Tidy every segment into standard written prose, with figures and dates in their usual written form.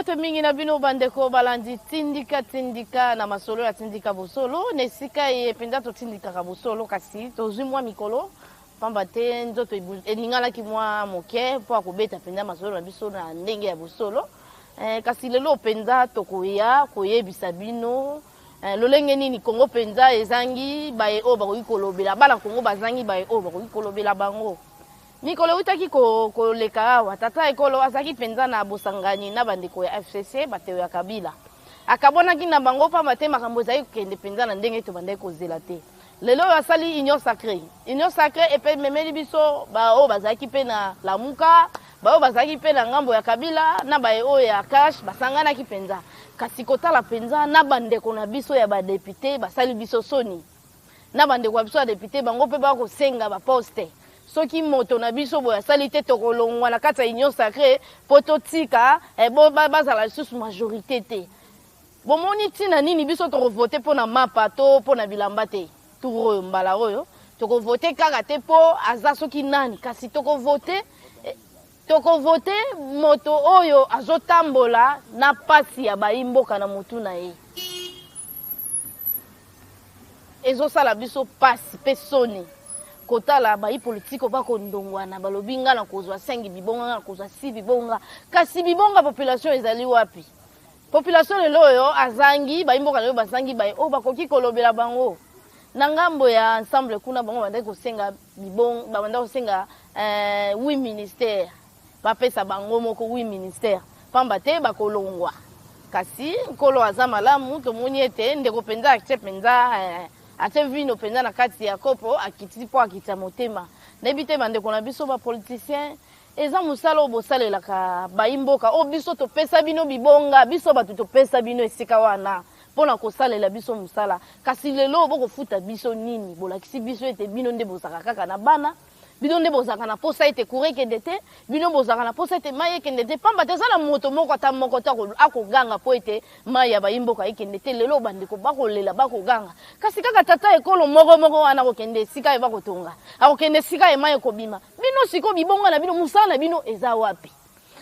Mbote mingi na bino bandeko balandi tindika na masolo ya tindika bosolo nesika ye penza to tindika ka bosolo kasi tozwi mwa mikolo pamba te nzoto elingala ki mwa moke po akobeta penza masolo na biso na ndenge ya bosolo kasi lelo penza tokoya koyebisa bino lolenge nini Kongo penza ezangi baye o bakoki kolobela bana Kongo bazangi baye o bakoki kolobela bango Mikolo utaki ko leka awa tata ekolo azaki penza na bosangani na bandeko ya FCC bateo ya Kabila akabona ki na bango pa mate makambo zai kende penza na ndenge to bandeko kozela te lelo asali union sacrée epe memeli biso ba o bazaki pe na Lamuka ba o bazaki pe na ngambo ya Kabila na ba o ya Cash basangana ki penza kasi kotala penza na bandeko na biso ya ba député basali biso soni na bandeko ya biso ya député bango pe ba ko senga ba poste soki moto na biso boya salite tokolongwa na kati ya union sacrée poto tika bo bazala lisusu majorité te bomoni tina nini biso tokovote pona mapa to pona bilamba te turo mbala oyo tokovote kaka te po aza soki nani kasi tokovote moto oyo azotambola na pasi ya baimboka na mutu na ye ezosala biso pasi pe soni kotala ba politique ba ko ndongwana balobi nga na kozwa 5 bibonga na kozwa 6 bibonga kasi bibonga population ezali wapi population lelo yo azangi ba imboka lelo bazangi ba o bakoki kolobela bango na ngambo ya ensemble kuna bango banda ko senga bibonga banda ko senga 8 ministère ba pesa bango moko 8 ministère pamba te bakolongwa kasi nkolo azama lamu to moniete ndeko penza penza ate vino penza na kati ya kopo akiti po akita motema nebite bandeko na biso ba politicien eza musala obosalela ka baimboka o biso to pesa bino bibonga biso batu to pesa bino esika wana pona kosalela biso musala kasi lelo boko futa biso nini bolakisi biso ete bino nde bozaka kaka na bana bino nde bozaka na posa ete kure kende te bino bozaka na posa ete maye kende te pamba te zala moto moko ata moko ta akoganga po ete maye baimboka ekende te lelo bandeko bakolela bakoganga kasi kaka tata ekolo moko wana kokende sika bakotonga akokende sika maye kobima bino siko bibonga na bino musala na bino eza wapi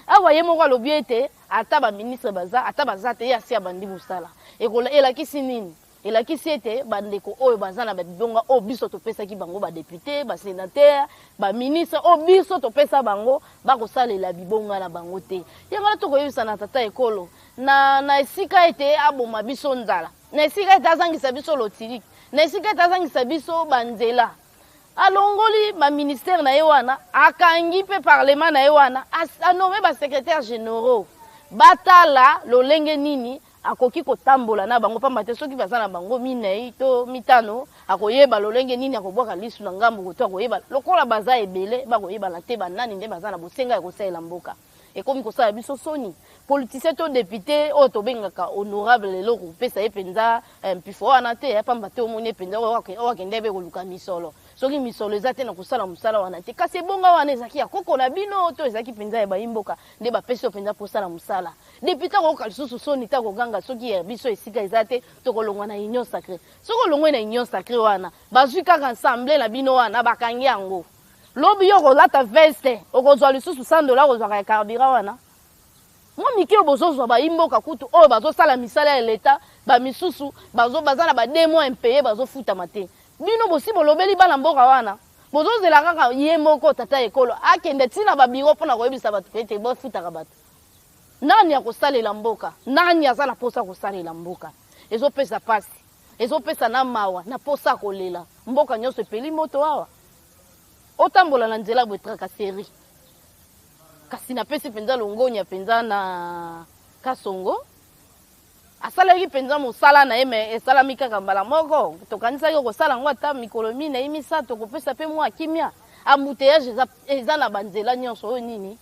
awa ye moko alobi ete ata ba ministre baza ata baza te ya sia bandi musala ekola elakisi nini elakisi ete bandeko oyo baza na bibonga o biso topesaki bango ba député ba sénateur ba ministre o biso topesa bango bakosalela bibonga na bango te yanga tokoyebisa na tata ekolo na esika ete aboma biso nzala na esika ete azangisa biso lotiriki na esika ete azangisa biso banzela alongoli ba ministère na ye wana akangi pe parlement na ye wana anome ba secrétaire généraux batala lolenge nini akoki kotambola na bango pamba te soki baza na bango minei to mitano akoyeba lolenge nini akobwaka lisu na ngambo koto akoyeba lokola baza ebele bakoyeba na te banani nde baza na bosenga ya kosalela mboka ekomi kosala biso soni politicien to député oyo tobengaka honorable lelo kopesa ye penza mpifo wana te pamba te omoni penza oyo akende be koluka misolo soki misolo eza te na kosala mosala wana te kasi ebonga wana ezaki ya koko na bino to ezaki penza ya baimboka nde bapesi yo penza posala mosala député akoyoka lisusu soni te akoganga soki ya biso esika eza te tokolongwa na union sacrée soki olongwe na union sacrée wana bazwi kaka ensemble na bino wana bakangi yango lobi yo kolata veste okozwa lisusu $100 okozwaka ya carburant wana mwa mike oyo bozozwa baimboka kutu oyo bazosala misala ya leta bamisusu baza na ba 2 mois impayé bazofutama te bino bosi bolobeli bana mboka wana bozozela kaka ye moko tata ekolo akende tina babiro mpona koyebisa bato ete bofutaka bato nani akosalela mboka nani aza na posa kosalela mboka ezopesa pasi ezopesa na mawa na posa kolela mboka nyonso epeli moto awa otambola na nzela bwetraka seri kasi napesi penza longonya penza na Kasongo asalaki penza mosala na ye me esalami kaka mbala moko tokanisaki kosala ngo ata mikolo mine ye misato kopesa pe mwa kimia embouteillage eza na banzela nyonso oyo nini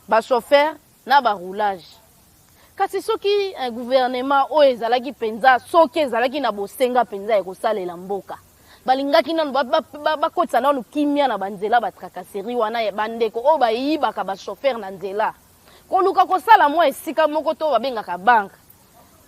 bachauffeur na baroulage kasi soki un gouvernement oyo ezalaki penza soki ezalaki na bosenga penza ekosalela mboka balingaki nanu bakotisa nanu kimia na banzela batrakaseri wana ya bandeko oyo bayibaka bachauffeur na nzela koluka kosala mwa esika moko to babengaka banke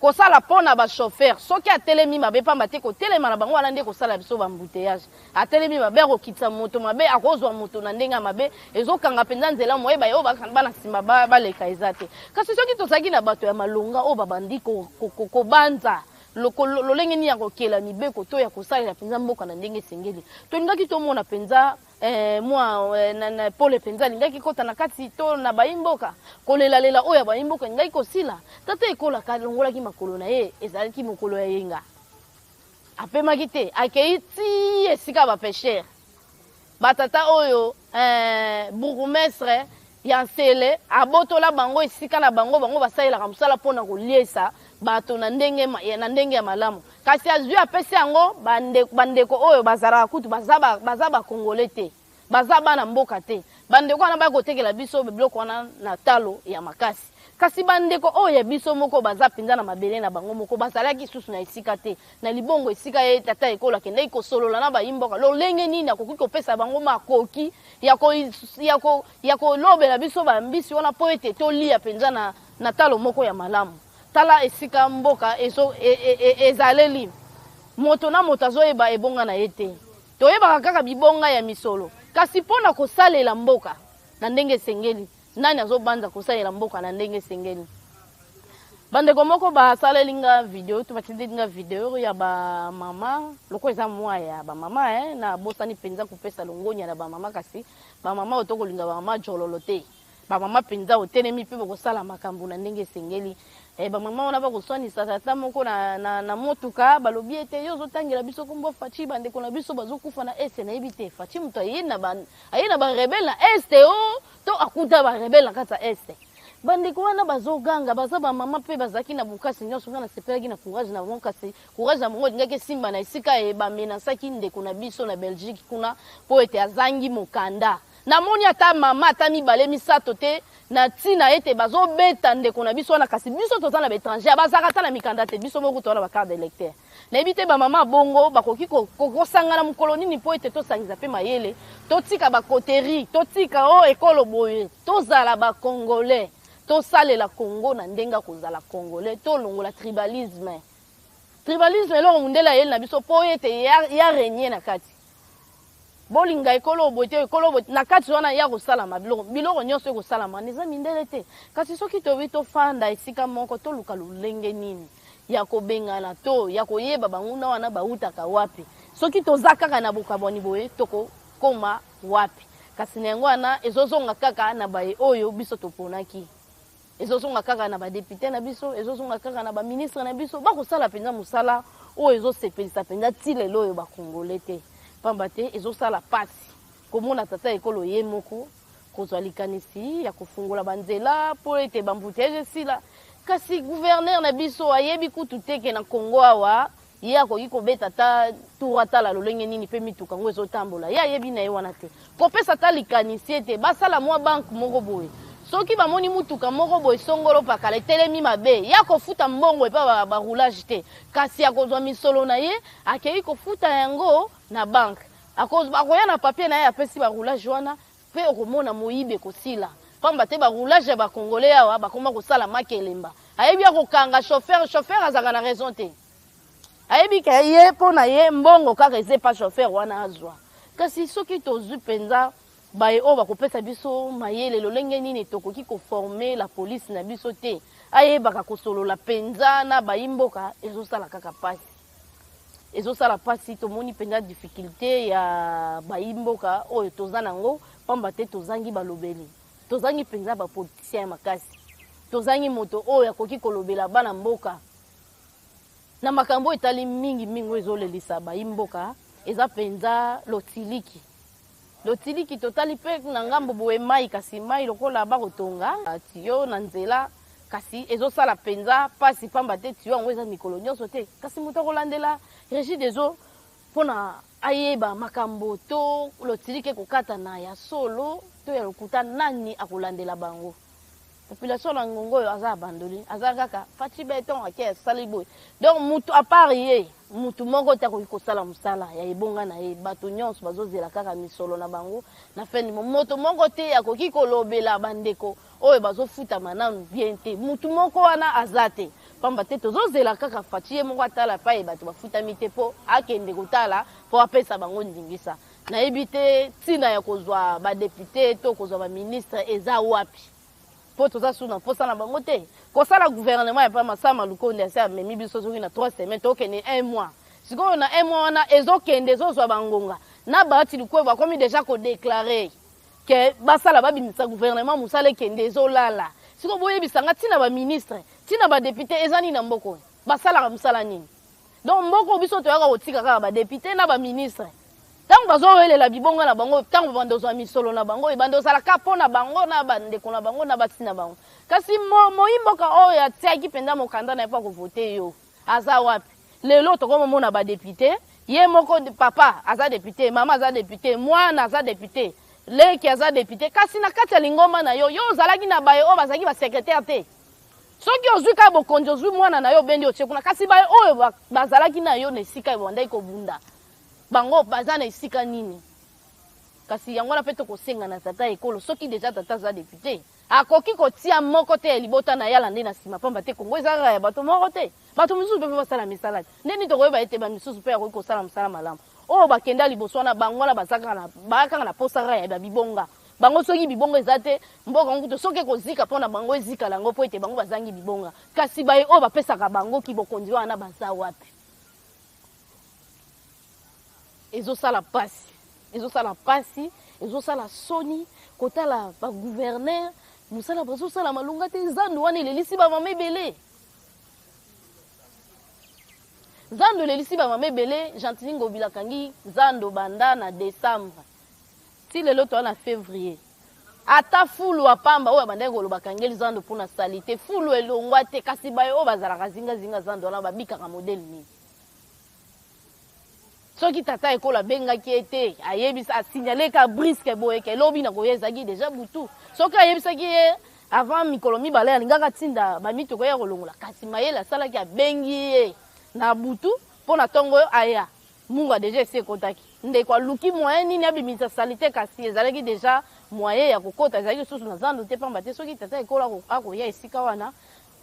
kosala pona ba chauffeur soki atelemi mabe pamba te kotelema na bango wana nde kosala biso ba embouteillage atelemi mabe akokitisa moto mabe akozwa moto na ndenge mabe ezokanga penza nzela moyeba yo bana nsima baleka eza te kasi soki tozalaki na bato ya malonga oyo babandi kobanza lolenge nini ya kokela mibeko to ya kosalela penza mboka na ndenge esengeli tolingaki tomona penza na pole penza alingaki kota na kati to na bayimboka kolelalela oyo ya bayimboka alingaki kosila tata ekola kalongolaki makolo na ye ezalaki mokolo ya yenga apemaki te akei ti esika bapeshere batata oyo bourgmestre ya nsele abotola bango esika na bango basalelaka mosala mpona koliesa bato na ndenge ya malamu kasi azwi apesi yango bandeko oyo bazalaka kutu baza bakongole te baza bana mboka te bandeko wana bakotekela biso biloko wana na talo ya makasi kasi bandeko oyo ya biso moko baza mpenza na mabele na bango moko bazalaki susu na esika te na libongo esika ye tata ekola akendaki kosolola na bayimboka lolenge nini akoki kopesa bango makoki ya kolobela biso bambisi wana mpo ete tolia mpenza na talo moko ya malamu tala esika mboka ezaleli moto na moto azoyeba ebonga na ye te toyebaka kaka bibonga ya misolo kasi mpona kosalela mboka na ndenge esengeli nani azobanza kosalela mboka na ndenge esengeli bandeko moko basaleli nga video to batindeli nga video ya bamama loko eza mwa ya bamama na bosani mpenza kopesa longonya na bamama kasi bamama oyo tokolinga bamama jololo te bamama mpenza otelemi mpe bakosala makambo na ndenge esengeli bamama wana bakoswanisa tata moko na motuka balobi ete yo ozotangela biso kombo Faci bandeko na biso bazokufa na este nayebi te Faci moto aye na barebele na este o to akuta barebele na kati ya este bandeko wana bazoganga baza bamama mpe bazalaki na bukasi nyonso nga nasepelaki na courage na bango kasi courage na bango elingaki esimba na esika bamenasaki ndeko na biso na Belgique kuna mpo ete azangi mokanda namoni ata mama ata mibale misato te na ntina ete bazobeta ndeko na biso wana kasi biso toza na baétranger bazalaka ata na mikanda te biso moko toza na bacarte d'électeur nayebi te bamama bongo bakoki kosangana mokolo nini mpo ete tosangisa mpe mayele totika bakoteri totika o ekolo boye tozala bakongolais tosalela Congo na ndenge kozala congolais tolongola tribalisme eloko mundela yeli na biso mpo ete ya régner na kati bolinga ekolo bote na kati wana ya kosalama biloko nyonso ekosalama eza mindele te kasi soki tobi tofanda esika moko toluka lolenge nini ya kobengana to ya koyeba banguna wana bautaka wapi soki toza kaka na bokabwani boye tokokoma wapi kasi na yango wana ezozonga kaka na baye oyo biso toponaki ezozonga kaka na badepute na biso ezozonga kaka na baministre na biso bakosala mpenza mosala oyo ezosepelisa mpenza ti lelo oyo bakongole te pamba te ezosala pasi komona tata ekolo ye moko kozwa likanisi ya kofungola banzela mpo ete bambuteyage esila kasi gouverneur na biso ayebi kutu teke na Congo awa ye akoki kobeta ta tour atala lolenge nini mpe mituka ngo ezotambola ye ayebi na ye wana te kopesa ta likanisi ete basala mwa banke moko boye soki bamoni mutuka moko boye songolo pakala etelemi mabe ya kofuta mbongo epa baroulage te kasi akozwa misolo na ye akei kofuta yango na banke akoya na papier na ye apesi baroulage wana mpe okomona moyibe kosila pamba te baroulage ya bakongole awa bakoma kosala makelemba ayebi akokanga chauffeur azaka na raison te ayebi ka ye mpo na ye mbongo kaka eze pa chauffeur wana azwa kasi soki tozwi mpenza baye oyo bakopesa biso mayele lolenge nini tokoki koforme la police na biso te ayebaka kosolola mpenza na bayimboka ezosala kaka pasi ezosala pasi tomoni mpenza difficulté ya bayimboka oyo toza nango pamba te tozangi balobeli tozangi mpenza bapoliticien ya makasi tozangi moto oyo akoki kolobela bana mboka na makambo etali mingi oyo ezolelisa bayimboka eza mpenza lotiliki totali mpe na ngambo boye mai kasi mai lokola bakotonga tiyo na nzela kasi ezosala mpenza pasi pamba te tiyo yango eza mikolo nyonso te kasi moto akolandela régie des eaux mpona ayeba makambo to lotiliki ekokatana ya solo to ya lokuta nani akolandela bango population na ngongo oyo aza abandoli aza kaka Faci beton ake asali boye donc mutu apart ye mutu moko te akoki kosala mosala ya ebonga na ye bato nyonso bazozela kaka misolo na bango na feni moto moko te akoki kolobela bandeko oyo bazofutama nanu bien te mutu moko wana aza te pamba te tozozela kaka fatie moko atala pa bato bafutami te po akende kotala po apesa bango ndingisa nayebi te ntina ya kozwa badepute to kozwa baministre eza wapi po toza suna mposa na bango te kosala gouvernement ya pa Masama Lukonde ase amemi biso soki na 3 semaines tokende 1 mois sikoyo na 1 mois wana ezokende ezozwa bangonga na Bahati Lukwebo bakomi deja kodeklare ke basala babimisa gouvernement mosala ekende ezolala sikoyo boyebisanga ntina baministre ntina badepute eza nini na mboko basalaka mosala nini donc mboko biso toyaka kotika kaka badepute na baministre tango bazowelela bibonga na bango tango bandozwa misolo na bango ebanda ozalaka mpo na bango na bandeko na bango na bati na bango kasi moyimboka oyo atiaki mpenza mokanda na ye mpo akovote yo aza wapi lelo tokomomona badepute ye moko papa aza depute mama aza depute mwana aza depute leki aza depute kasi na kati ya lingomba na yo ozalaki na baye oyo bazalaki basekretare te soki ozwi kaka bokonzi ozwi mwana na yo obendi otie kuna kasi baye oyo bazalaki na yo na esika ebandaki kobunda bango baza na esika nini kasi yango wana mpe tokosenga na tata ekolo soki deja tata aza depute akoki kotia moko te ya libota na yala nde na nsima pamba te kongo ezalaka ya bato moko te bato misusu mpe basala misala te ndeni tokoyeba ete bamisusu mpe akoki kosala mosala malamu oyo bakenda liboso wana bango wana bakanga na posaka ya babibonga bango soki bibonga eza te mboka ngutu soki ekozika mpo na bango ezikala yango mpo ete bango bazangi bibonga kasi baye oyo bapesaka bango kibokonzi wana baza wapi ezosala pasi ezosala soni kotala bagouverneur mosala bazosala malunga te zando wana elelisi bamama ebele zando elelisi bamama ebele Gentili Ngobila kangi zando banda na décembre ti lelo toa na février ata fulu apamba oyo abandaki koloba kangeli zando mpona salite fulu elongwa te kasi baye oyo bazalaka zingazinga zando wana babikaka modele nini soki tata ekolo abengaki ete ayebisa asignaleka briske boyeke elobi na koya ezalaki deja butu soki ayebisaki ye avant mikolo mibale alingaka ntinda bamitoko ya kolongola kasi mayele asalaki abengi ye na butu mpo na ntongo oyo aya mungu deja esi ekotaki ndeko aluki moyen nini abimisa salite kasi ezalaki deja moyen ya kokota ezalaki lisusu na zando te pamba te soki tata ekolo akoya esika wana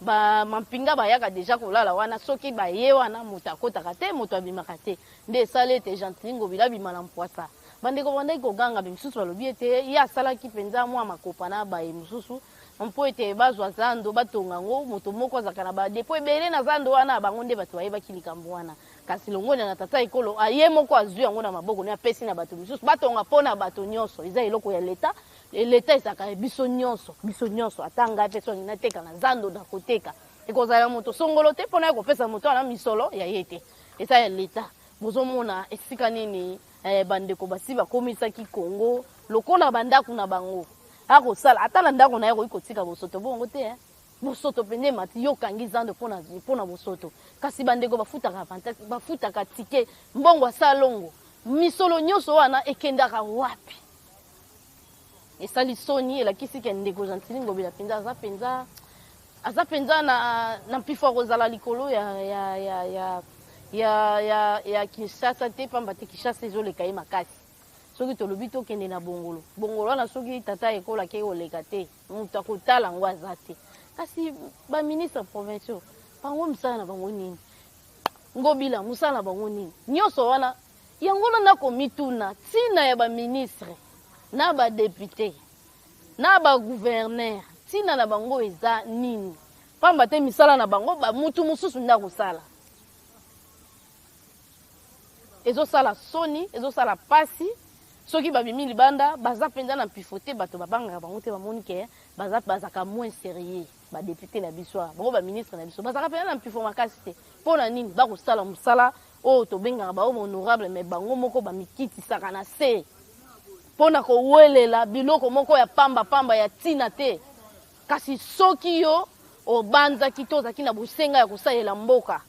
mampinga bayaka deja kolala wana soki baye wana moto akotaka te moto abimaka te nde esala ete Gentili Ngobila abima na mpwasa bandeko bandaki koganga bamisusu balobi ete ye asalaki mpenza mwa makopa na baye mosusu mpo ete bazwa zando batonga ngo moto moko azalaka na badepo ebele na zando wana bango nde bato bayebaki likambo wana kasi longoni na tata ekolo aye moko azwi yango na maboko ne apesi na bato misusu batonga mpo na bato nyonso eza eloko ya leta leta ezalaka biso nyonso ata ngai mpe soki nateka na zando na koteka ekozala moto songolo te mpona ya kopesa moto wana misolo ya ye te eza ya leta bozomona esika nini bandeko basi bakomisaki Kongo lokola bandako na bango akosala ata na ndako na ye koki kotika bosoto bongo te bosoto pende mati yokangi zando mpona bosoto kasi bandeko bafutaka tike mbongo asalongo misolo nyonso wana ekendaka wapi esali soni elakisi ke ndeko Gentili Ngobila mpenza aza mpenza na mpifo akozala likolo ya Kinshasa te pamba te Kinshasa ezoleka ye makasi soki tolobi tokende na bongolo wana soki tata ekolo ake koleka te moto akotala yango aza te kasi baministre provinciaux bango mosala na bango nini Ngobila mosala na bango nini nyonso wana yango na komituna ntina ya baministre na badepute na bagouverneur ntina na bango eza nini pamba te misala na bango bamutu mosusu nde akosala ezosala soni ezosala pasi soki babimi libanda baza mpenza na mpifo te bato babangaka bango te bamoni ke bazaka moins sérieux badepute na biso bango baministre na biso bazaka mpenza na mpifo makasi te mpo na nini bakosala mosala oyo tobengaka bahomme honorable me bango moko bamikitisaka na se mpo na kowelela biloko moko ya pamba ya ntina te kasi soki yo obanzaki to ozalaki na bosenga ya kosalela mboka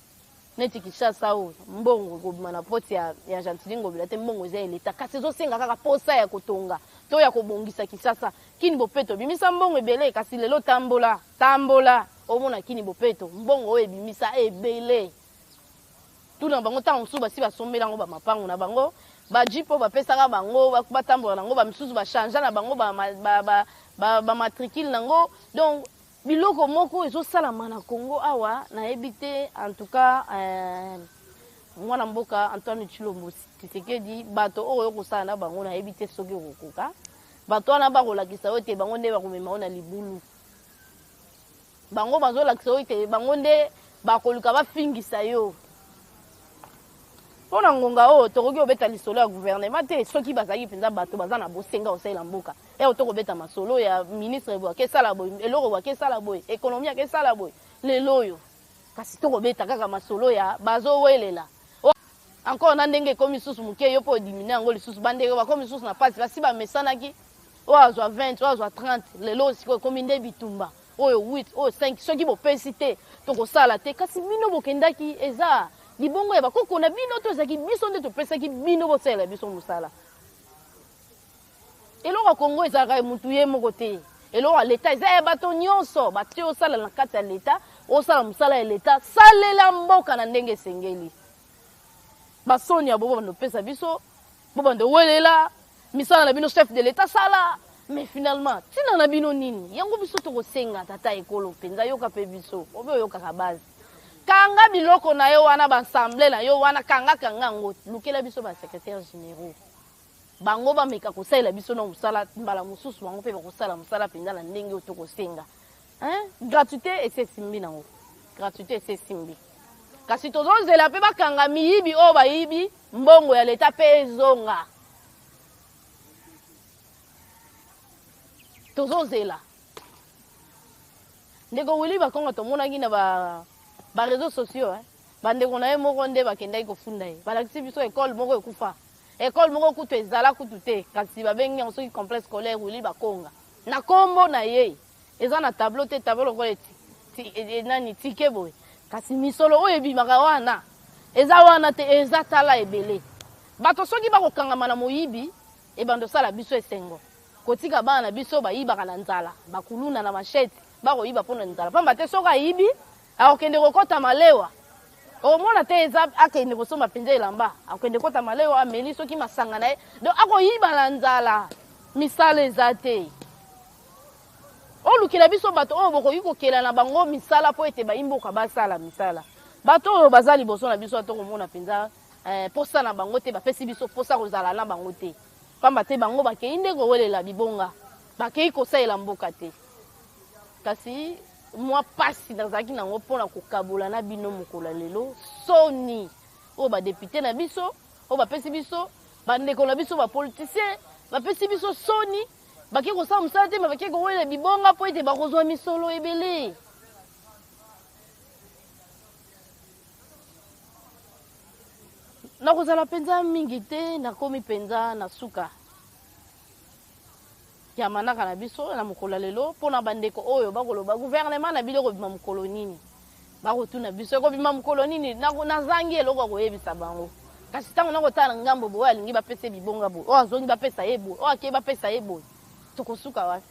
neti Kinshasa oyo mbongo ekobima na poti ya Gentili Ngobila te mbongo eza eleta kasi ezosenga kaka posa ya kotonga to ya kobongisa Kinshasa kini bopeto ebimisa mbongo ebele kasi lelo tambola omona kini bopeto mbongo oyo ebimisa ebele tuna bango ntango mosusu basi basombela yango bamapango na bango bajipo bapesaka bango batambola nango bamisusu bachangea na bango bamatricule nango donc biloko moko ezosalama na Congo awa nayebi te en tout cas mwana mboka Antoine Tshilombo Tshisekedi bato oyo kosala na bango nayebi te soki okokoka bato wana bakolakisa oyo te bango nde bakomema oyo na libulu bango bazolakisa oyo te bango nde bakoluka bafingisa yo mpona ngonga oyo tokoki obeta lisolo ya gouvernement te soki bazalaki mpenza bato baza na bosenga kosalela mboka oyo tokobeta masolo ya ministre boye akesala boye eloko boye akesala boye ekonomi akesala boye lelo oyo kasi tokobeta kaka masolo ya bazowelela encore na ndenge ekomi lisusu moke yo mpo odimine yango lisusu bandenge bakomi lisusu na pasi basi bamesanaki oyo azwa 20 oyo azwa 30 lelo sikoyo ekomi nde bitumba oyo 8 oyo 5 soki bopesi te tokosala te kasi bino bokendaki eza libongo ya bakoko na bino to ezalaki biso nde topesaki bino bosalela biso mosala eloko ya Kongo ezalaka mutu ye moko te eloko ya leta eza ya bato nyonso bato oyo osala na kati ya leta osala mosala ya leta salela mboka na ndenge esengeli basoni ya bobo bandopesa biso bo bandowelela misala na bino chef de l'État sala mais finalement tina na bino nini yango biso tokosenga tata ekolo mpenza yoka mpe biso obe oyokaka base kanga biloko na yo wana baassemble na yo wana kanga yango lukela biso basecrétaire généraux bango bameka kosalela biso na mosala mbala mosusu bango mpe bakosala mosala mpenza na ndenge oyo tokosenga gratuité esesimbi nango gratuité esesimbi kasi tozozela mpe bakanga miyibi oyo bayibi mbongo ya leta mpe ezonga tozozela ndeko wili bakongo tomonaki na bareseau sociaux bandeko na ye moko nde bakendaki kofunda ye balakisi biso ekole moko ekufa ekole moko kutu ezala kutu te kasi babengi yango soki complexe scolaire wili bakonga na kombo na ye eza na tableau te tableau lokola nani tike boye kasi misolo oyo ebimaka wana eza wana te eza tala ebele bato soki bakokangama na moyibi ebando sala biso esengo kotika bana biso bayibaka na nzala bakuluna na machete bakoyiba mpona nzala pamba te soki ayibi akokende kokota malewa omona te eza akende kosomba mpenza elamba akende kokota malewa ameli soki masanga na ye donc akoyiba na nzala misala eza te olukela biso bato oyo bokoki kokela na bango misala mpo ete bayimboka basala misala bato oyo baza liboso na biso tokomona mpenza posa na bango te bapesi biso posa kozala na bango te pamba te bango bakei nde kowelela bibonga bakei kosalela mboka te kasi mwa pasi nazalaki nango mpona kokabola na bino mokolo lelo soni oyo badepute na biso oyo bapesi biso bandeko na biso bapoliticien bapesi biso soni bake kosala mosala te bake kowelela bibonga mpo ete bakozwa misolo ebele nakozala mpenza mingi te nakomi mpenza na suka ya manaka na biso na mokolo lelo mpona bandeko oyo bakoloba gouvernement na biloko bima mokolo nini bakotuna biso ekobima mokolo nini nazangi eloko ya koyebisa bango kasi ntango nakotala ngambo boye alingi bapesa bibonga boye oyo azongi bapesa ye boye oyo akei bapesa ye boye tokosuka wapi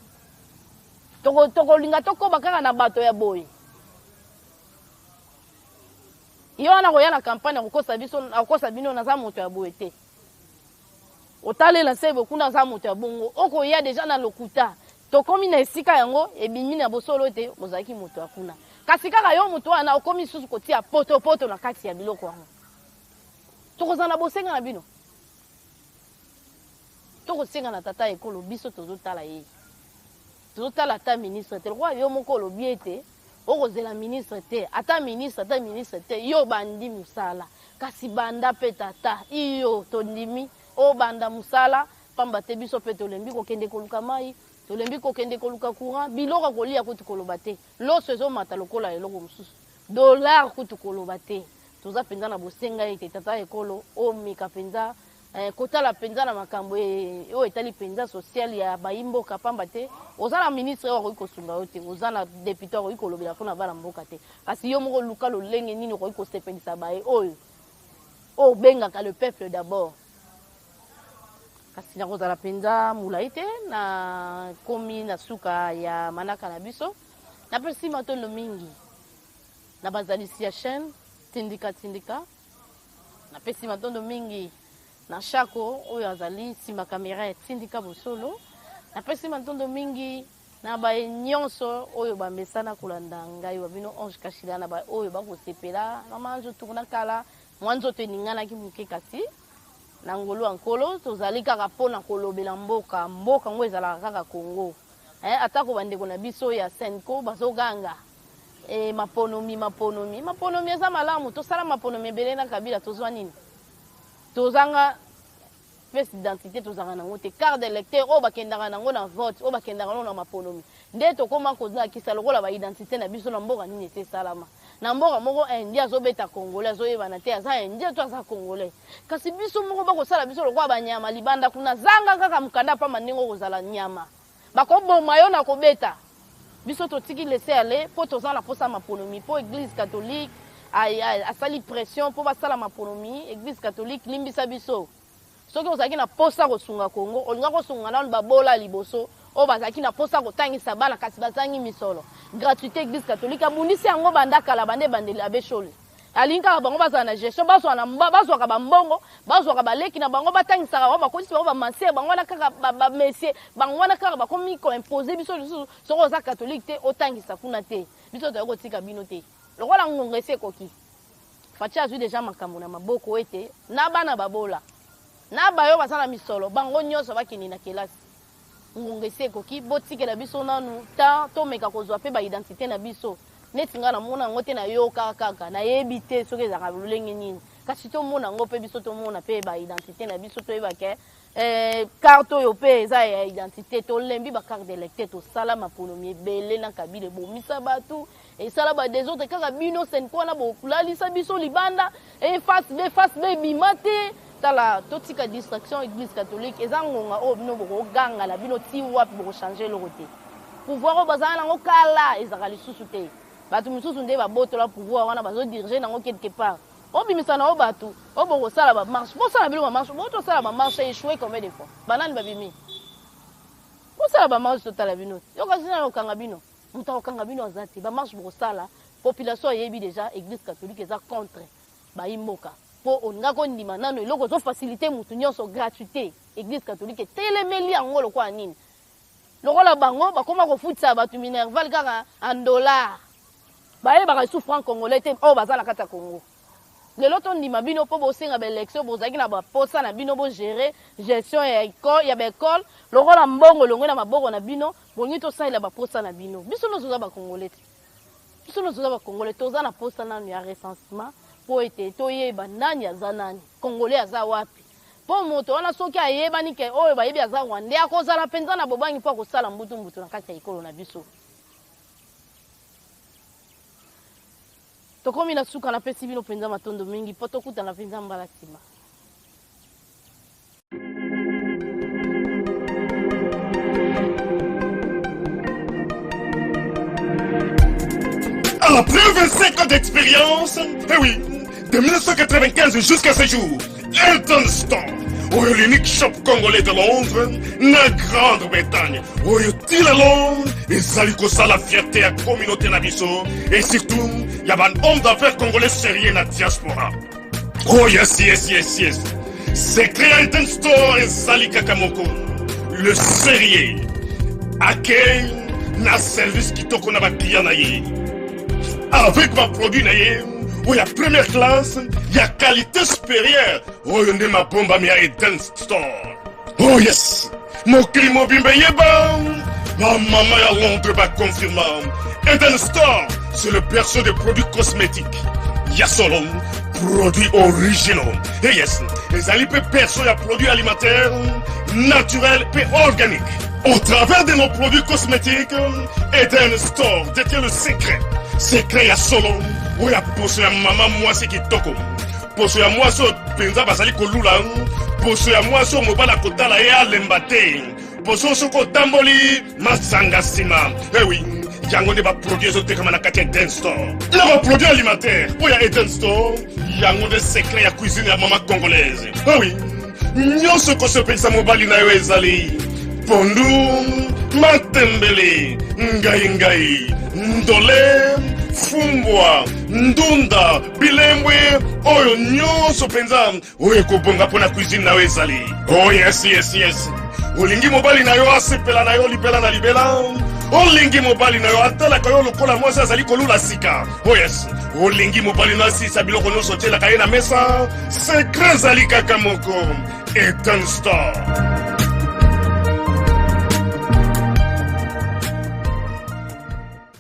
tokolinga tokoba kaka na bato ya boye yo wana koya na campagne akokosa bino naza moto ya boye te otalela sebe kuna za moto ya bongo okoya deja na lokuta tokomi na esika yango ebimi na bosolo te ozalaki moto ya kuna kasi kaka yo moto wana okomi susu kotia poto na kati ya biloko yango tokozala bosenga na bino tokosenga na tata ekolo biso tozotala ye tozotala ata ministre te lokwa yo moko olobi ete okozela ministre te ata ministre te yo bandi mosala kasi banda mpe tata iyo tondimi o banda musala pamba te biso pe tolembi kokende koluka mai tolembi kokende koluka courant biloko kolia kutu koloba te loso ezomata lokola eloko mosusu dollar kutu koloba te toza mpenza na bosenga ete tata ekolo omeka mpenza kotala mpenza na makambo oyo etali mpenza social ya bayimboka pamba te oza na ministre oyo akoki kosunga yo te oza na député akoki kolobela mpona bana mboka te kasi yo moko luka lolenge nini okoki kosepelisa baye oyo obengaka le peuple d'abord kasi nakozala mpenza molai te na komi na suka ya manaka na biso napesi matondo mingi na bazalisi ya chaîne tindika napesi matondo mingi na shako oyo azali nsima kamera ya tindika bosolo napesi matondo mingi na ba nyonso oyo ba mesana kulanda ngai wa bino Ange Kashila na ba oyo ba ko sepela na manzo tukuna kala mwanzo teningana ki muke kasi na ngolo ankolo tozali kaka pona kolobela mboka ngo ezala kaka Congo atako bandeko na biso ya Senko bazoganga maponomi eza malamu tosala maponomi ebele na Kabila tozwa nini tozanga pièce d'identité tozanga nango te carte d'électeur o bakendaka nango na vote o bakendaka nango na maponomi nde tokoma kozala kisa lokola ba identité na biso na mboka nini ete salama na mboka moko indi azobeta congolais azoyebana te aza indi to aza congolais kasi biso moko bakosala biso lokola banyama libanda kuna zanga kaka mukanda pa mandingo kozala nyama bakoboma yo na kobeta biso totiki laisser aller po tozala posa maponomi po église catholique asali pression po basala maponomi église catholique limbisa biso soki ozalaki na posa kosunga Congo olinga kosunga nanu babola liboso o bazalaki na posa kotangisa bana kasi bazangi misolo gratuité église catholique abundisi yango bandakala bande bandeli abeshole alinga bango bazala na gestion bazwaka bambongo bazwaka baleki na bango batangisaka bango bakodisi bango bamansiere bango wana kaka bamesie bango wana kaka bakomi koimpose biso lisusu soki oza catholique te otangisa kuna te biso toyaki kotika bino te lokola ngongo esi ekoki faci azwi deja makambo na maboko ete na bana babola na bayo basala misolo bango nyonso bakini na kelasi ngongo esi ekoki botikela biso nanu ta tomeka kozwa pe baidentité na biso neti nga na mona yango te na yo kaka nayebi te soki ezalaka lolenge nini kasi tomona yango mpe biso tomona mpe baidentité na biso toyebake carte oyo mpe eza ya identité tolembi bacarte d'électeur tosala maponomi ebele na Kabila ebomisa bato esala badesordre kaka bino Senko wana bokulalisa biso libanda face be ebima te tala totika distraction église catholique eza ngonga oyo bino bokoganga na bino ti wapi bokochange eloko te pouvoir oyo bazala nango kala ezalaka lisusu te bato misusu nde babotola pouvoir wana bazodirige nango quelque part obimisa na o bato o bokosala bamarche bosala biloko bamarche botosala bamarche échoué combien de fois banani babimi bosala bamarche totala bino yo kasi na okanga bino moto akokanga bino aza te bamarche bokosala population ayebi déjà église catholique eza contre bayimboka po oninga kondima nano eloko ozofacilité mutu nyonso gratuité église catholique etelemeli yango lokola nini lokola bango bakoma kofutisa bato minerval kaka en dollar bayebaka esu franc congolais te oyo baza na kati ya Congo lelo tondima bino mpo bosenga baélection bozalaki na baposa na bino bogere gestion ya baekole lokola mbongo elongwe na maboko na bino bongi tosalela baposa na bino biso nyonso oza bacongolais te biso nyonso oza bacongolais toza na posa nano ya recensement po ete toyeba nani aza nani congolais aza wapi po moto wana soki ayebani ke oyo bayebi aza rwandais akozala mpenza na bobangi mpo akosala mbutu na kati ya ekolo na biso tokomi na suka napesi bino mpenza matondo mingi mpo tokutana mpenza mbala nsima. Après 25 ans d'expérience, eh oui, de 1995 jusqu'à ce jour, Elton Store, l'unique shop congolais de Londres, la Grande-Bretagne, il est Londres, et ça lui cause la fierté à la communauté Nabiso, et surtout, il y a un homme d'affaires congolais sérieux dans la diaspora. Oh yes. C'est créé Elton Store et Sali Kakamoko, le sérieux, accueil, na service qui toko na ba client avec ma produit il y a première classe, il y a qualité supérieure. Oh, il y a ma bombe à Eden Store. Oh yes, mon crime bimbe yeba. Ma maman à Londres va confirmer. Eden Store, c'est le berceau des produits cosmétiques. Il y a solo produits originaux. Et yes, les alipes perso y a produits alimentaires, naturels et organiques. Au travers de nos produits cosmétiques, Eden Store détient le secret. Secret ya solo. Oya poso ya mama mwasi kitoko. Poso ya mwasi penza basali kolula. Poso ya mwasi mobala kotala ya lembate. Poso soko tamboli masanga sima. Eh oui, yango ne ba produit ezote kama na kati ya Eden Store. Na ba produit alimentaire. Oya Eden Store, yango de secret ya cuisine ya mama congolaise. Eh oui, nyonso ko se pensa mobali na yo ezali. Pondu, matembele, ngai, ndole, fumbwa, ndunda, bilembwe, oyo nyonso penza, oyo kobonga pona cuisine na ezali. Oh yes. Olingi mobali na yo asepela na yo lipela na libela, olingi mobali na yo atalaka yo lokola mwasi azali kolula sika. Oh yes, olingi mobali na asisa biloko nyonso otielaka ye na mesa, sekre ezali kaka moko. Ethan Star.